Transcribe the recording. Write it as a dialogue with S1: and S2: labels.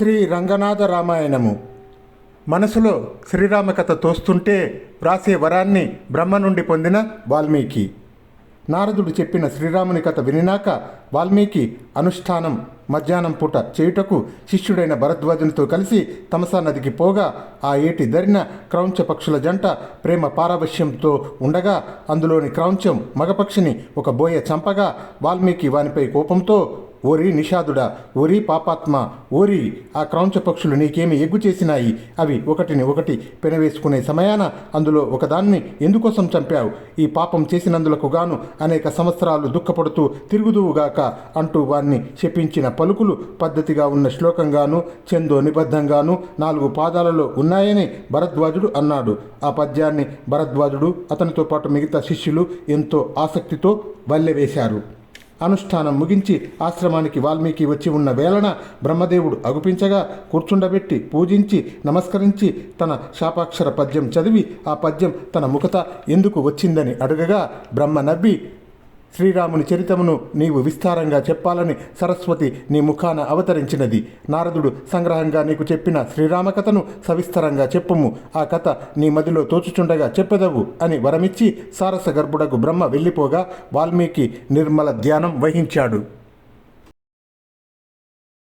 S1: శ్రీ రంగనాథ రామాయణము. మనసులో శ్రీరామ కథ తోస్తుంటే వ్రాసే వరాన్ని బ్రహ్మ నుండి పొందిన వాల్మీకి. నారదుడు చెప్పిన శ్రీరాముని కథ వినినాక వాల్మీకి అనుష్ఠానం మధ్యాహ్నం పూట చేయుటకు శిష్యుడైన భరద్వాజునితో కలిసి తమసా నదికి పోగా ఆ ఏటి ధరిన క్రౌంచ పక్షుల జంట ప్రేమ పారవశ్యంతో ఉండగా అందులోని క్రౌంచం మగపక్షిని ఒక బోయ చంపగా వాల్మీకి వానిపై కోపంతో, ఓరి నిషాదుడా, ఓరి పాపాత్మ, ఓరి ఆ క్రౌంచ పక్షులు నీకేమి ఎగ్గు చేసినాయి? అవి ఒకటిని ఒకటి పెనవేసుకునే సమయాన అందులో ఒకదాన్ని ఎందుకోసం చంపావు? ఈ పాపం చేసినందులకు గాను అనేక సంవత్సరాలు దుఃఖపడుతూ తిరుగుదువుగాక అంటూ వాణ్ణి శపించిన పలుకులు పద్ధతిగా ఉన్న శ్లోకంగాను చందో నిబద్ధంగాను 4 పాదాలలో ఉన్నాయని భరద్వాజుడు అన్నాడు. ఆ పద్యాన్ని భరద్వాజుడు అతనితో పాటు మిగతా శిష్యులు ఎంతో ఆసక్తితో వల్లెవేశారు. అనుష్ఠానం ముగించి ఆశ్రమానికి వాల్మీకి వచ్చి ఉన్న వేళన బ్రహ్మదేవుడు అగుపించగా కూర్చుండబెట్టి పూజించి నమస్కరించి తన శాపాక్షర పద్యం చదివి ఆ పద్యం తన ముఖత ఎందుకు వచ్చిందని అడగగా బ్రహ్మ నవ్వి, శ్రీరాముని చరితమును నీవు విస్తారంగా చెప్పాలని సరస్వతి నీ ముఖాన అవతరించినది. నారదుడు సంగ్రహంగా నీకు చెప్పిన శ్రీరామకథను సవిస్తరంగా చెప్పుము. ఆ కథ నీ మదిలో తోచుచుండగా చెప్పెదవు అని వరమిచ్చి సారస గర్భుడకు బ్రహ్మ వెళ్ళిపోగా వాల్మీకి నిర్మల ధ్యానం వహించాడు.